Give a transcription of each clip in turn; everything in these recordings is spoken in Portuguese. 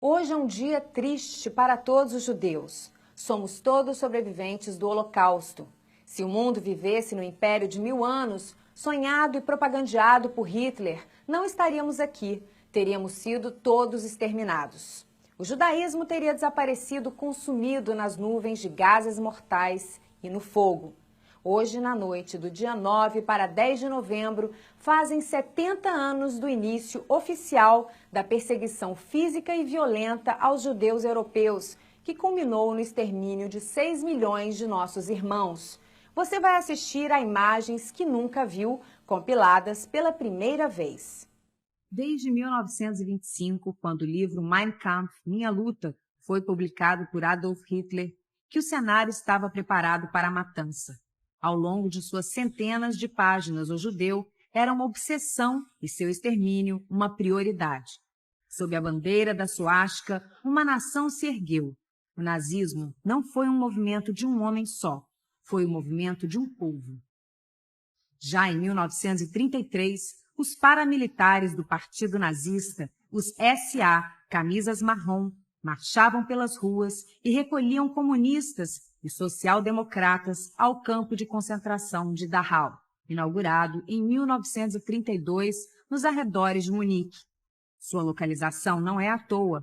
Hoje é um dia triste para todos os judeus. Somos todos sobreviventes do Holocausto. Se o mundo vivesse no Império de 1000 anos, sonhado e propagandeado por Hitler, não estaríamos aqui. Teríamos sido todos exterminados. O judaísmo teria desaparecido consumido nas nuvens de gases mortais e no fogo. Hoje, na noite do dia 9 para 10 de novembro, fazem 70 anos do início oficial da perseguição física e violenta aos judeus europeus, que culminou no extermínio de 6 milhões de nossos irmãos. Você vai assistir a imagens que nunca viu, compiladas pela primeira vez. Desde 1925, quando o livro Mein Kampf, Minha Luta, foi publicado por Adolf Hitler, que o cenário estava preparado para a matança. Ao longo de suas centenas de páginas, o judeu era uma obsessão e seu extermínio uma prioridade. Sob a bandeira da suástica, uma nação se ergueu. O nazismo não foi um movimento de um homem só, foi o movimento de um povo. Já em 1933, os paramilitares do Partido Nazista, os SA, camisas marrom, marchavam pelas ruas e recolhiam comunistas e social-democratas ao campo de concentração de Dachau, inaugurado em 1932 nos arredores de Munique. Sua localização não é à toa.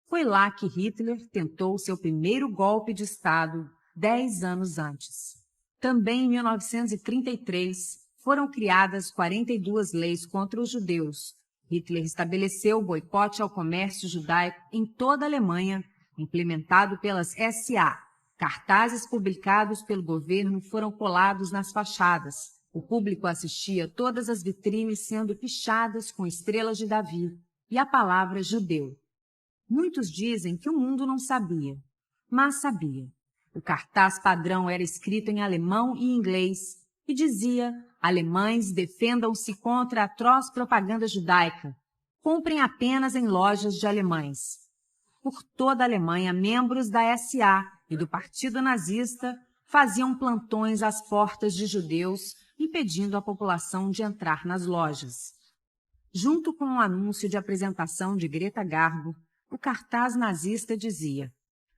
Foi lá que Hitler tentou seu primeiro golpe de Estado 10 anos antes. Também em 1933, foram criadas 42 leis contra os judeus. Hitler estabeleceu o boicote ao comércio judaico em toda a Alemanha, implementado pelas SA. Cartazes publicados pelo governo foram colados nas fachadas. O público assistia todas as vitrines sendo pichadas com estrelas de Davi e a palavra judeu. Muitos dizem que o mundo não sabia, mas sabia. O cartaz padrão era escrito em alemão e inglês e dizia: alemães, defendam-se contra a atroz propaganda judaica. Comprem apenas em lojas de alemães. Por toda a Alemanha, membros da SA e do Partido Nazista faziam plantões às portas de judeus, impedindo a população de entrar nas lojas. Junto com o anúncio de apresentação de Greta Garbo, o cartaz nazista dizia: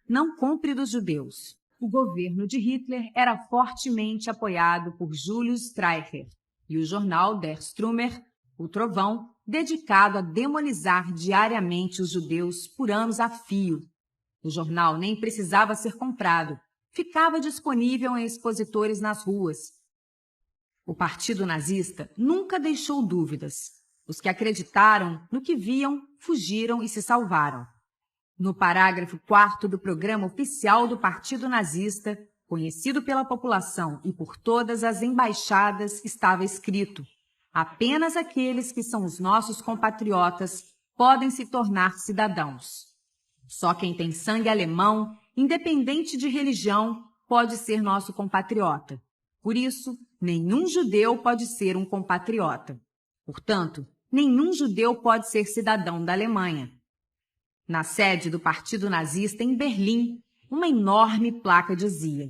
não compre dos judeus. O governo de Hitler era fortemente apoiado por Julius Streicher e o jornal Der Strömer, o Trovão, dedicado a demonizar diariamente os judeus por anos a fio. O jornal nem precisava ser comprado, ficava disponível em expositores nas ruas. O Partido Nazista nunca deixou dúvidas. Os que acreditaram no que viam, fugiram e se salvaram. No parágrafo 4º do programa oficial do Partido Nazista, conhecido pela população e por todas as embaixadas, estava escrito: apenas aqueles que são os nossos compatriotas podem se tornar cidadãos. Só quem tem sangue alemão, independente de religião, pode ser nosso compatriota. Por isso, nenhum judeu pode ser um compatriota. Portanto, nenhum judeu pode ser cidadão da Alemanha. Na sede do Partido Nazista em Berlim, uma enorme placa dizia: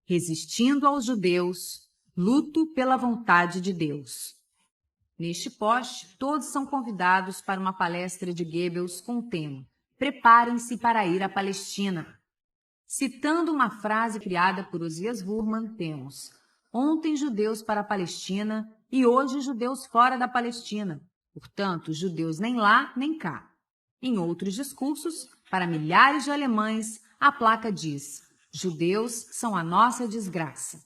resistindo aos judeus, luto pela vontade de Deus. Neste poste, todos são convidados para uma palestra de Goebbels com o tema: preparem-se para ir à Palestina. Citando uma frase criada por Osias Wurman, temos: ontem judeus para a Palestina e hoje judeus fora da Palestina. Portanto, judeus nem lá nem cá. Em outros discursos, para milhares de alemães, a placa diz: judeus são a nossa desgraça.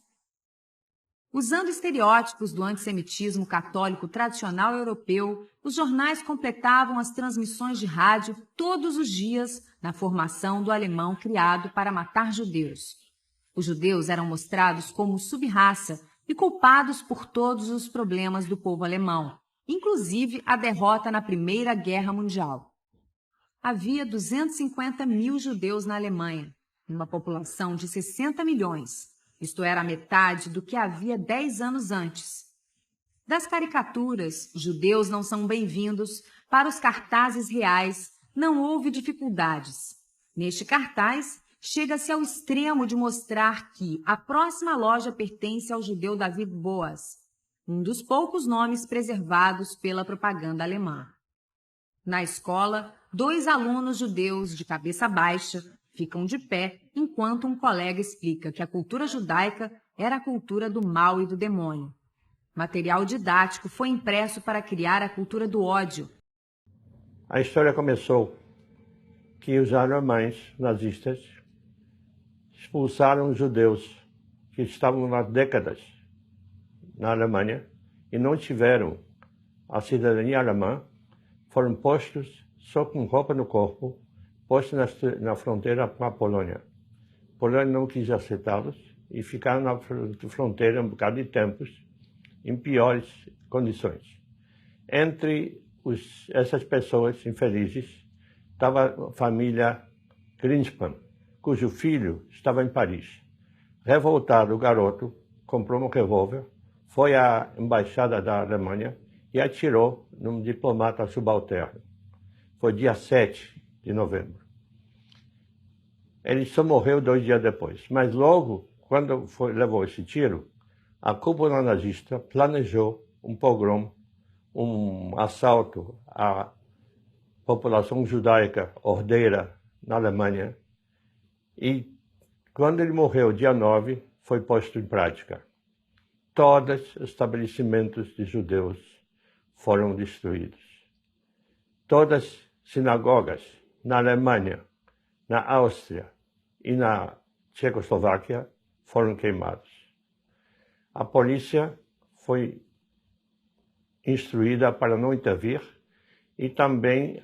Usando estereótipos do antissemitismo católico tradicional europeu, os jornais completavam as transmissões de rádio todos os dias na formação do alemão criado para matar judeus. Os judeus eram mostrados como sub-raça e culpados por todos os problemas do povo alemão, inclusive a derrota na Primeira Guerra Mundial. Havia 250 mil judeus na Alemanha, uma população de 60 milhões, isto era a metade do que havia 10 anos antes. Das caricaturas, judeus não são bem-vindos, para os cartazes reais não houve dificuldades. Neste cartaz, chega-se ao extremo de mostrar que a próxima loja pertence ao judeu David Boas, um dos poucos nomes preservados pela propaganda alemã. Na escola, Dois alunos judeus de cabeça baixa ficam de pé enquanto um colega explica que a cultura judaica era a cultura do mal e do demônio. Material didático foi impresso para criar a cultura do ódio. A história começou que os alemães nazistas expulsaram os judeus que estavam há décadas na Alemanha e não tiveram a cidadania alemã, foram postos só com roupa no corpo, postos na fronteira com a Polônia. A Polônia não quis aceitá-los e ficaram na fronteira um bocado de tempos, em piores condições. Entre essas pessoas infelizes estava a família Greenspan, cujo filho estava em Paris. Revoltado, o garoto comprou um revólver, foi à embaixada da Alemanha e atirou num diplomata subalterno. Foi dia 7 de novembro. Ele só morreu 2 dias depois, mas logo, quando levou esse tiro, a cúpula nazista planejou um pogrom, um assalto à população judaica ordeira na Alemanha, e quando ele morreu, dia 9, foi posto em prática. Todos os estabelecimentos de judeus foram destruídos. Todas as sinagogas na Alemanha, na Áustria e na Tchecoslováquia foram queimadas. A polícia foi instruída para não intervir e também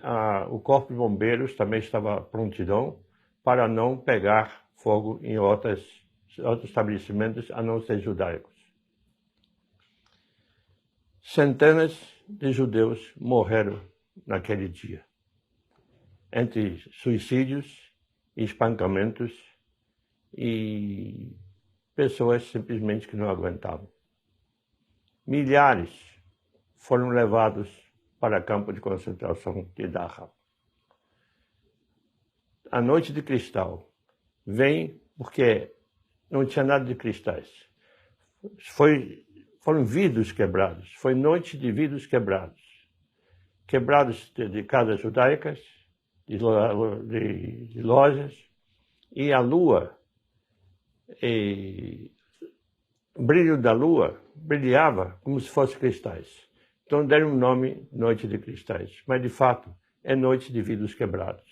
o corpo de bombeiros também estava à prontidão para não pegar fogo em outros estabelecimentos a não ser judaicos. Centenas de judeus morreram naquele dia, entre suicídios, espancamentos e pessoas simplesmente que não aguentavam. Milhares foram levados para campo de concentração de Dachau. A noite de cristal vem porque não tinha nada de cristais. Foram vidros quebrados, foi noite de vidros quebrados. Quebrados de casas judaicas, de lojas, e a lua, o brilho da lua brilhava como se fossem cristais. Então deram o nome Noite de Cristais, mas de fato é noite de vidros quebrados.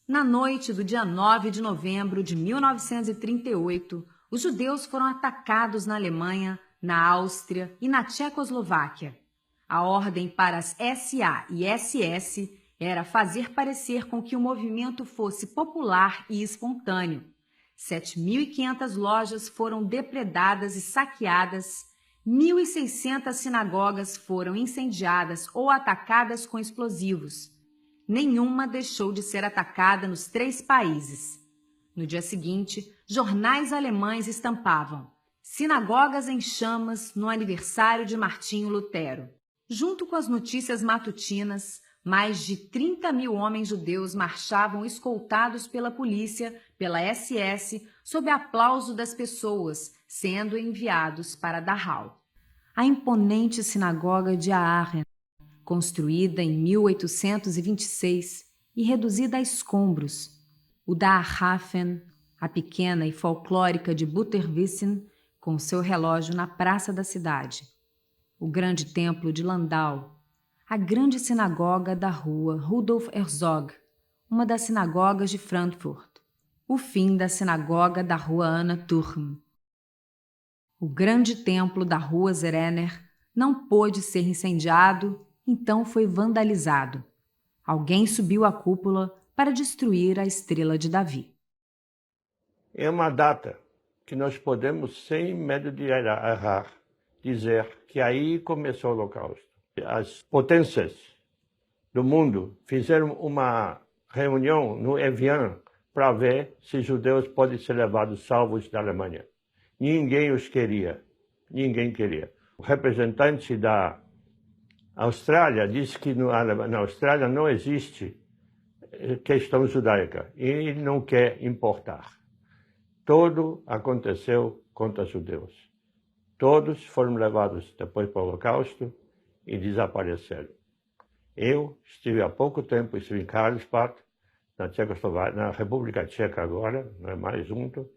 Na noite do dia 9 de novembro de 1938, os judeus foram atacados na Alemanha, na Áustria e na Tchecoslováquia. A ordem para as SA e SS era fazer parecer com que o movimento fosse popular e espontâneo. 7.500 lojas foram depredadas e saqueadas, 1.600 sinagogas foram incendiadas ou atacadas com explosivos. Nenhuma deixou de ser atacada nos 3 países. No dia seguinte, jornais alemães estampavam "Sinagogas em chamas no aniversário de Martinho Lutero". Junto com as notícias matutinas, mais de 30.000 homens judeus marchavam escoltados pela polícia, pela SS, sob aplauso das pessoas, sendo enviados para Dachau. A imponente sinagoga de Aachen, construída em 1826 e reduzida a escombros, o Dachhafen, a pequena e folclórica de Butterwissen, com seu relógio na praça da cidade, o grande templo de Landau, a grande sinagoga da rua Rudolf Herzog, uma das sinagogas de Frankfurt, o fim da sinagoga da rua Anna Turm. O grande templo da rua Zerener não pôde ser incendiado, então foi vandalizado. Alguém subiu à cúpula para destruir a estrela de Davi. É uma data que nós podemos, sem medo de errar, dizer que aí começou o Holocausto. As potências do mundo fizeram uma reunião no Evian para ver se judeus podem ser levados salvos da Alemanha. Ninguém os queria. Ninguém queria. O representante da Austrália disse que na Austrália não existe questão judaica e ele não quer importar. Tudo aconteceu contra os judeus. Todos foram levados depois para o Holocausto e desapareceram. Eu estive há pouco tempo, estive em Karlsbad, na Tchecoslováquia, na República Tcheca agora, não é mais junto,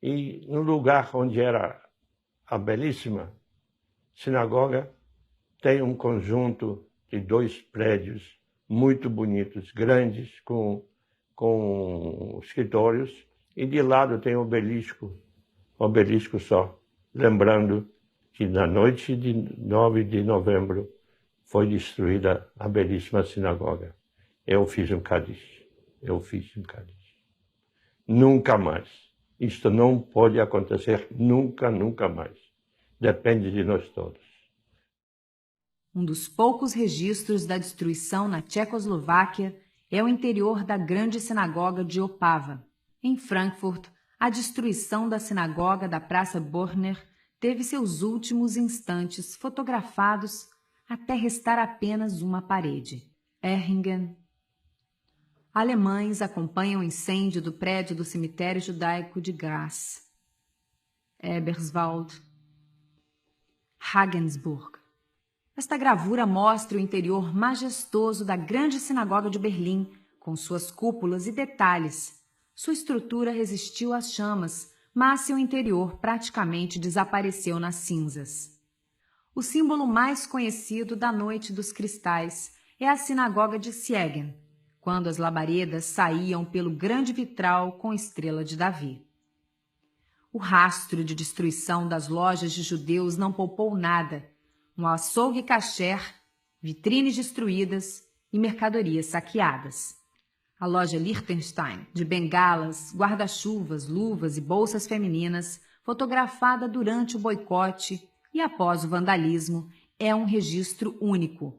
e no lugar onde era a belíssima sinagoga, tem um conjunto de 2 prédios muito bonitos, grandes, com escritórios, e de lado tem um obelisco só, lembrando que na noite de 9 de novembro foi destruída a belíssima sinagoga. Eu fiz um Kaddish. Nunca mais. Isto não pode acontecer nunca, nunca mais. Depende de nós todos. Um dos poucos registros da destruição na Tchecoslováquia é o interior da grande sinagoga de Opava. Em Frankfurt, a destruição da sinagoga da Praça Borner teve seus últimos instantes fotografados até restar apenas uma parede. Erringen. Alemães acompanham o incêndio do prédio do cemitério judaico de Graz. Eberswald. Regensburg. Esta gravura mostra o interior majestoso da grande sinagoga de Berlim, com suas cúpulas e detalhes. Sua estrutura resistiu às chamas, mas seu interior praticamente desapareceu nas cinzas. O símbolo mais conhecido da Noite dos Cristais é a sinagoga de Siegen, quando as labaredas saíam pelo grande vitral com estrela de Davi. O rastro de destruição das lojas de judeus não poupou nada. Um açougue kasher, vitrines destruídas e mercadorias saqueadas. A loja Liechtenstein, de bengalas, guarda-chuvas, luvas e bolsas femininas, fotografada durante o boicote e após o vandalismo, é um registro único.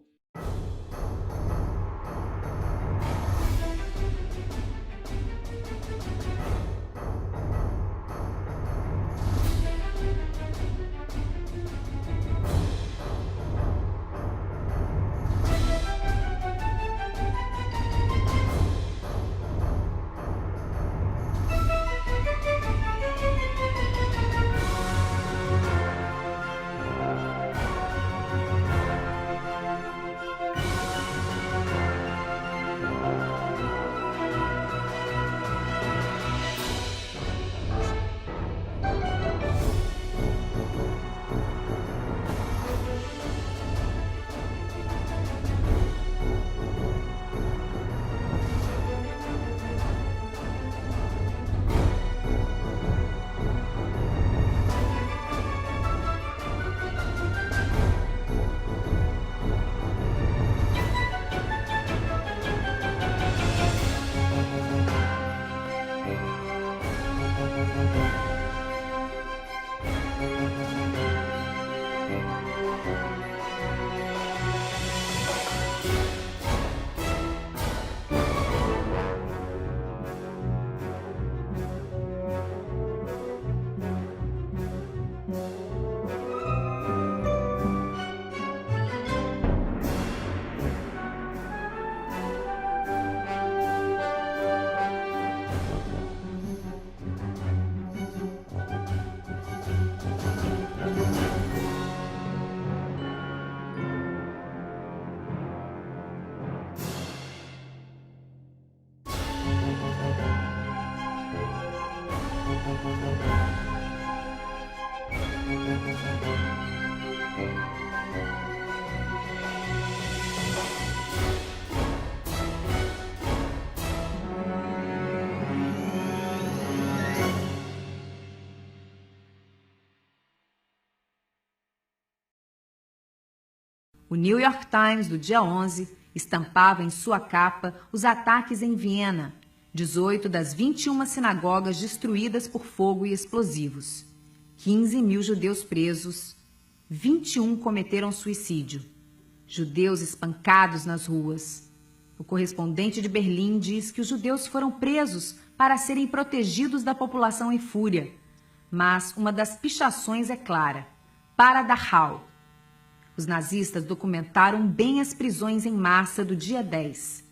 O New York Times, do dia 11, estampava em sua capa os ataques em Viena, 18 das 21 sinagogas destruídas por fogo e explosivos, 15.000 judeus presos, 21 cometeram suicídio, judeus espancados nas ruas. O correspondente de Berlim diz que os judeus foram presos para serem protegidos da população em fúria, mas uma das pichações é clara: para Dachau. Os nazistas documentaram bem as prisões em massa do dia 10.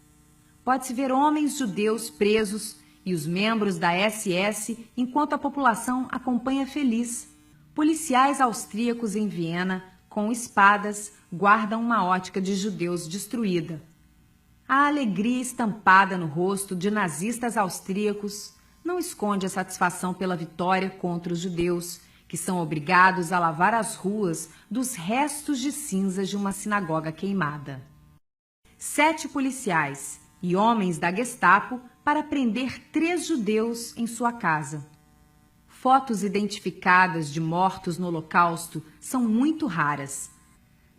Pode-se ver homens judeus presos e os membros da SS enquanto a população acompanha feliz. Policiais austríacos em Viena com espadas, guardam uma ótica de judeus destruída. A alegria estampada no rosto de nazistas austríacos não esconde a satisfação pela vitória contra os judeus, que são obrigados a lavar as ruas dos restos de cinzas de uma sinagoga queimada. 7 policiais e homens da Gestapo para prender 3 judeus em sua casa. Fotos identificadas de mortos no Holocausto são muito raras.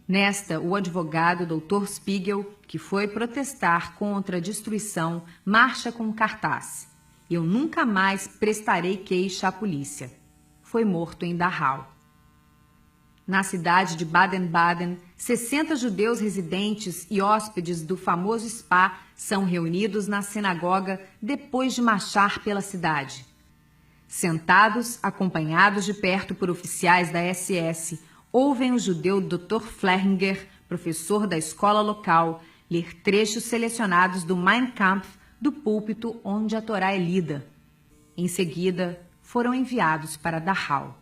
Nesta, o advogado Dr. Spiegel, que foi protestar contra a destruição, marcha com um cartaz: "Eu nunca mais prestarei queixa à polícia." Foi morto em Dachau. Na cidade de Baden-Baden, 60 judeus residentes e hóspedes do famoso spa são reunidos na sinagoga depois de marchar pela cidade. Sentados, acompanhados de perto por oficiais da SS, ouvem o judeu Dr. Fleringer, professor da escola local, ler trechos selecionados do Mein Kampf do púlpito onde a Torá é lida. Em seguida, foram enviados para Dachau,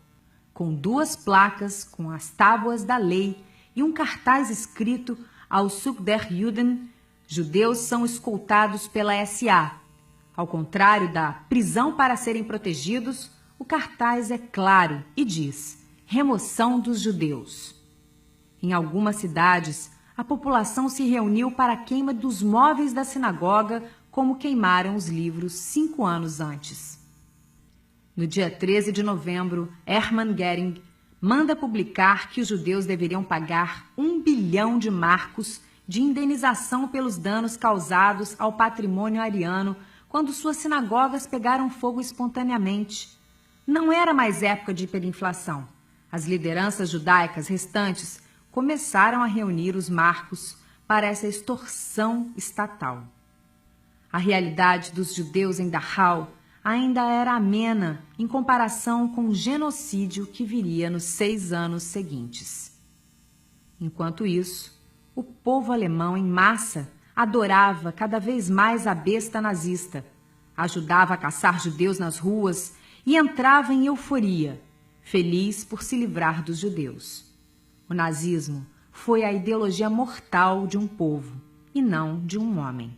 com 2 placas com as tábuas da lei e um cartaz escrito Auszug der Juden, judeus são escoltados pela SA. Ao contrário da prisão para serem protegidos, o cartaz é claro e diz: remoção dos judeus. Em algumas cidades, a população se reuniu para a queima dos móveis da sinagoga, como queimaram os livros 5 anos antes. No dia 13 de novembro, Hermann Göring manda publicar que os judeus deveriam pagar 1 bilhão de marcos de indenização pelos danos causados ao patrimônio ariano quando suas sinagogas pegaram fogo espontaneamente. Não era mais época de hiperinflação. As lideranças judaicas restantes começaram a reunir os marcos para essa extorsão estatal. A realidade dos judeus em Dachau ainda era amena em comparação com o genocídio que viria nos 6 anos seguintes. Enquanto isso, o povo alemão em massa adorava cada vez mais a besta nazista, ajudava a caçar judeus nas ruas e entrava em euforia, feliz por se livrar dos judeus. O nazismo foi a ideologia mortal de um povo e não de um homem.